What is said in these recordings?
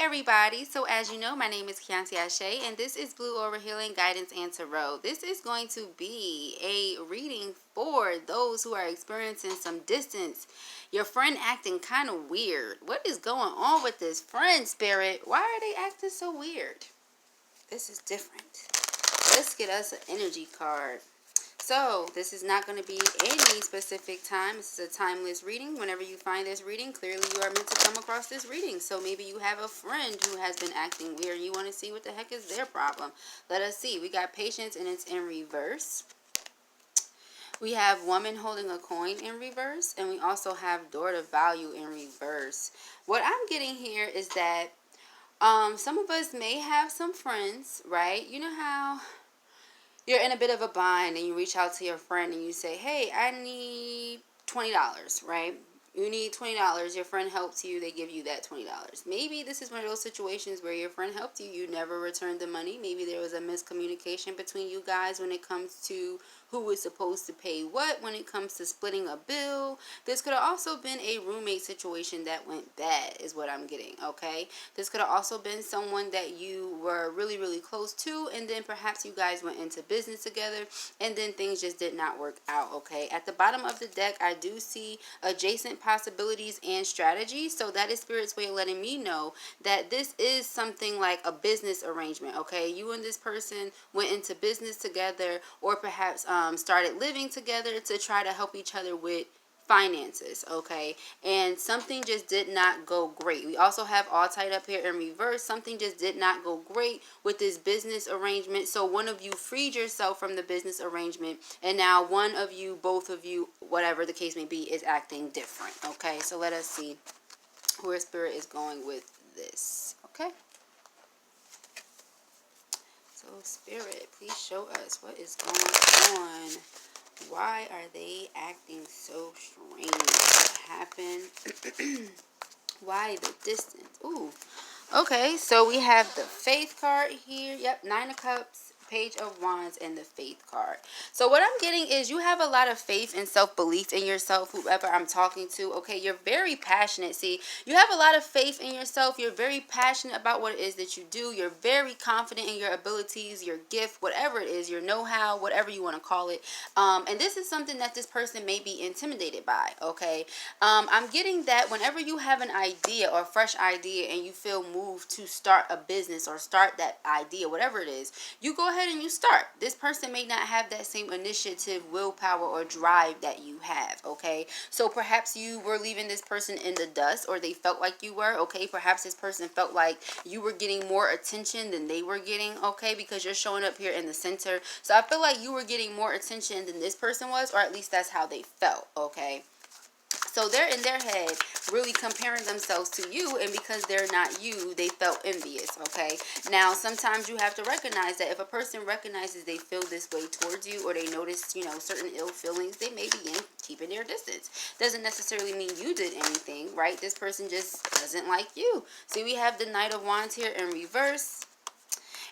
everybody. So as you know, my name is Keontae Ashe, and this is Blue Aura Healing Guidance and Tarot. This is going to be a reading for those who are experiencing some distance. Your friend acting kind of weird. What is going on with this friend, Spirit? Why are they acting so weird? This is different. Let's get us an energy card. So, this is not going to be any specific time. This is a timeless reading. Whenever you find this reading, clearly you are meant to come across this reading. So, maybe you have a friend who has been acting weird. You want to see what the heck is their problem. Let us see. We got Patience and it's in reverse. We have Woman holding a coin in reverse. And we also have Door to Value in reverse. What I'm getting here is that some of us may have some friends, right? You know how you're in a bit of a bind and you reach out to your friend and you say, hey, I need $20, right? You need $20. Your friend helps you. They give you that $20. Maybe this is one of those situations where your friend helped you. You never returned the money. Maybe there was a miscommunication between you guys when it comes to who was supposed to pay what, when it comes to splitting a bill. This could have also been a roommate situation that went bad is what I'm getting, okay? This could have also been someone that you were really, really close to, and then perhaps you guys went into business together, and then things just did not work out, okay? At the bottom of the deck, I do see adjacent possibilities and strategies, so that is Spirit's way of letting me know that this is something like a business arrangement, okay? You and this person went into business together, or perhaps started living together to try to help each other with finances, okay? And something just did not go great. We also have all tied up here in reverse. Something just did not go great with this business arrangement. So one of you freed yourself from the business arrangement, and now one of you, both of you, whatever the case may be, is acting different, okay? So let us see where Spirit is going with this, okay? So Spirit, please show us what is going on. Why are they acting so strange? What happened? Why the distance? Ooh. Okay, so we have the Faith card here. Yep, 9 of Cups, Page of Wands, and the Faith card. So what I'm getting is you have a lot of faith and self-belief in yourself, whoever I'm talking to, okay? You're very passionate. See, you have a lot of faith in yourself. You're very passionate about what it is that you do. You're very confident in your abilities, your gift, whatever it is, your know-how, whatever you want to call it. And this is something that this person may be intimidated by, okay? I'm getting that whenever you have an idea or a fresh idea and you feel moved to start a business or start that idea, whatever it is, you go ahead and you start. This person may not have that same initiative, willpower, or drive that you have, okay? So perhaps you were leaving this person in the dust, or they felt like you were, okay? Perhaps this person felt like you were getting more attention than they were getting, okay? Because you're showing up here in the center. So I feel like you were getting more attention than this person was, or at least that's how they felt, okay? So they're in their head really comparing themselves to you, and because they're not you, they felt envious, okay? Now, sometimes you have to recognize that if a person recognizes they feel this way towards you, or they notice, you know, certain ill feelings, they may begin keeping their distance. Doesn't necessarily mean you did anything, right? This person just doesn't like you. See, we have the Knight of Wands here in reverse,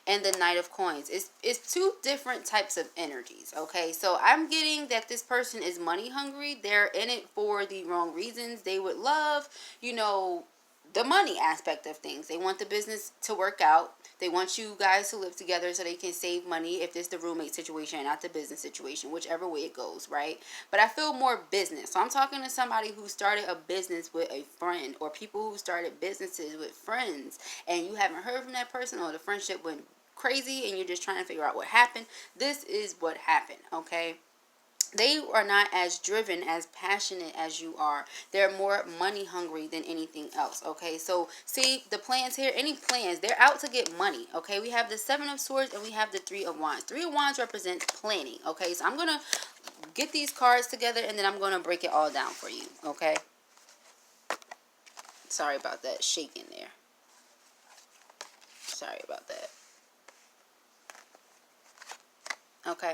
and the Knight of Coins. It's two different types of energies, okay? So I'm getting that this person is money hungry. They're in it for the wrong reasons. They would love, you know, the money aspect of things. They want the business to work out. They want you guys to live together so they can save money if it's the roommate situation and not the business situation, whichever way it goes, right? But I feel more business. So I'm talking to somebody who started a business with a friend, or people who started businesses with friends, and you haven't heard from that person, or the friendship went crazy and you're just trying to figure out what happened. This is what happened, okay? They are not as driven, as passionate as you are. They're more money hungry than anything else, okay? So, see, the plans here, any plans, they're out to get money, okay? We have the 7 of Swords and we have the 3 of Wands. 3 of Wands represents planning, okay? So, I'm going to get these cards together and then I'm going to break it all down for you, okay? Sorry about that shaking there. Sorry about that. Okay,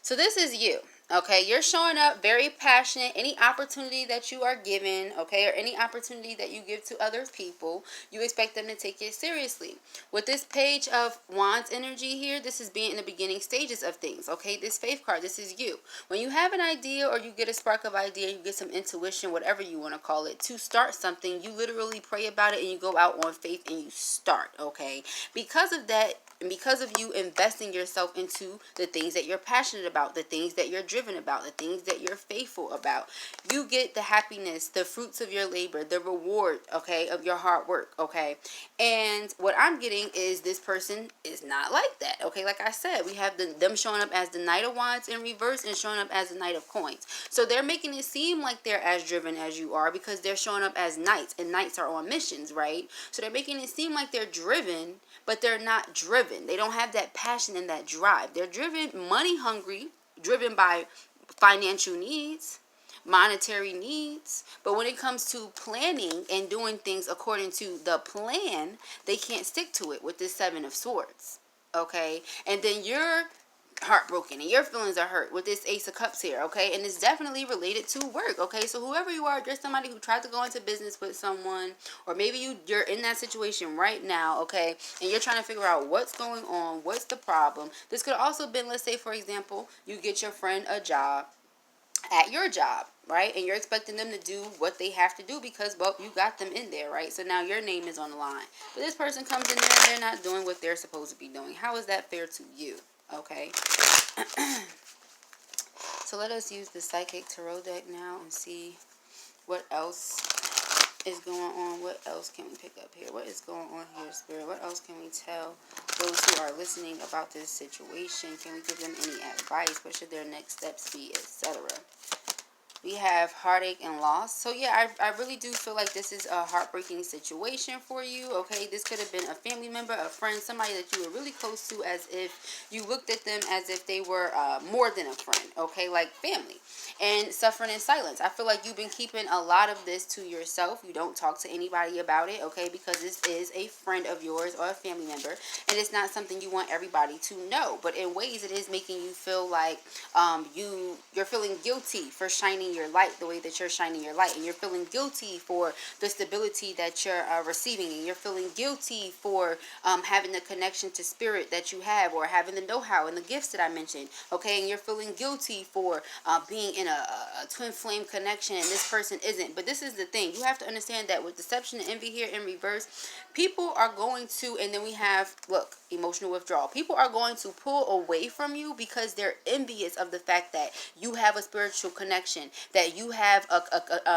so this is you. Okay, you're showing up very passionate. Any opportunity that you are given, okay, or any opportunity that you give to other people, you expect them to take it seriously. With this page of Wands energy here, this is being in the beginning stages of things, okay? This faith card, this is you. When you have an idea or you get a spark of idea, you get some intuition, whatever you want to call it, to start something, you literally pray about it and you go out on faith and you start, okay? Because of that, and because of you investing yourself into the things that you're passionate about, the things that you're driven about, the things that you're faithful about, you get the happiness, the fruits of your labor, the reward, okay, of your hard work, okay? And what I'm getting is this person is not like that, okay? Like I said, we have them showing up as the Knight of Wands in reverse and showing up as the Knight of Coins. So they're making it seem like they're as driven as you are because they're showing up as knights, and knights are on missions, right? So they're making it seem like they're driven, but they're not driven. They don't have that passion and that drive. They're driven, money hungry, driven by financial needs, monetary needs. But when it comes to planning and doing things according to the plan, they can't stick to it with this Seven of Swords. Okay? And then you're heartbroken and your feelings are hurt with this Ace of Cups here, okay? And it's definitely related to work, okay? So whoever you are, there's somebody who tried to go into business with someone, or maybe you're in that situation right now, okay? And you're trying to figure out what's going on, what's the problem. This could also been, let's say, for example, you get your friend a job at your job, right? And you're expecting them to do what they have to do because, well, you got them in there, right? So now your name is on the line. But this person comes in there and they're not doing what they're supposed to be doing. How is that fair to you? Okay. So let us use the Psychic Tarot deck now and see what else is going on. What else can we pick up here? What is going on here, Spirit? What else can we tell those who are listening about this situation? Can we give them any advice? What should their next steps be, etc.? We have heartache and loss. So yeah, I really do feel like this is a heartbreaking situation for you, okay? This could have been a family member, a friend, somebody that you were really close to, as if you looked at them as if they were more than a friend, okay? Like family. And suffering in silence. I feel like you've been keeping a lot of this to yourself. You don't talk to anybody about it, okay? Because this is a friend of yours or a family member. And it's not something you want everybody to know. But in ways, it is making you feel like you're feeling guilty for shining your light the way that you're shining your light, and you're feeling guilty for the stability that you're receiving, and you're feeling guilty for having the connection to spirit that you have, or having the know-how and the gifts that I mentioned, okay? And you're feeling guilty for being in a twin flame connection and this person isn't. But this is the thing, you have to understand that with deception and envy here in reverse, people are going to, and then we have, look, emotional withdrawal. People are going to pull away from you because they're envious of the fact that you have a spiritual connection, that you have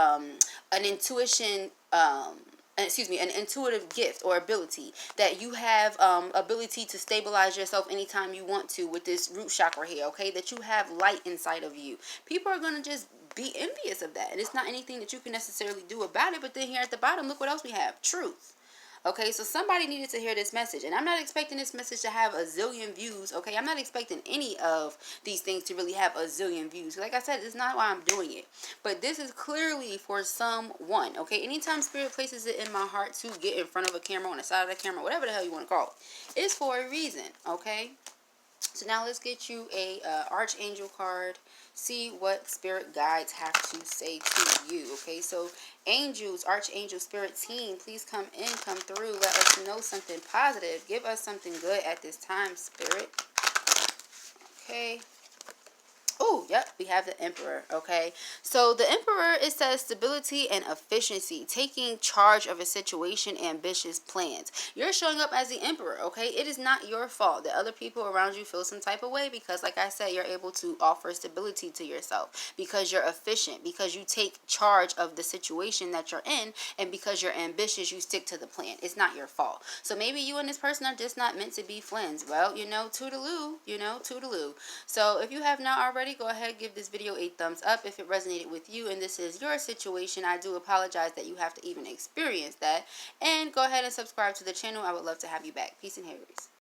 an intuition, an intuitive gift or ability, that you have ability to stabilize yourself anytime you want to with this root chakra here, okay? That you have light inside of you. People are going to just be envious of that, and it's not anything that you can necessarily do about it. But then here at the bottom, look what else we have: truth. Okay, so somebody needed to hear this message, and I'm not expecting this message to have a zillion views, okay? I'm not expecting any of these things to really have a zillion views. Like I said, it's not why I'm doing it, but this is clearly for someone, okay? Anytime Spirit places it in my heart to get in front of a camera, on the side of the camera, whatever the hell you want to call it, it's for a reason, okay? So now let's get you a Archangel card. See what spirit guides have to say to you. Okay, so angels, archangel, spirit team, please come in, come through. Let us know something positive. Give us something good at this time, spirit. Okay. Oh, yep, we have the Emperor, okay? So the Emperor, it says stability and efficiency, taking charge of a situation, ambitious plans. You're showing up as the Emperor, okay? It is not your fault that other people around you feel some type of way because, like I said, you're able to offer stability to yourself because you're efficient, because you take charge of the situation that you're in, and because you're ambitious, you stick to the plan. It's not your fault. So maybe you and this person are just not meant to be friends. Well, toodaloo, toodaloo. So if you have not already, go ahead, give this video a thumbs up if it resonated with you and this is your situation. I do apologize that you have to even experience that. And go ahead and subscribe to the channel. I would love to have you back. Peace and hair grease.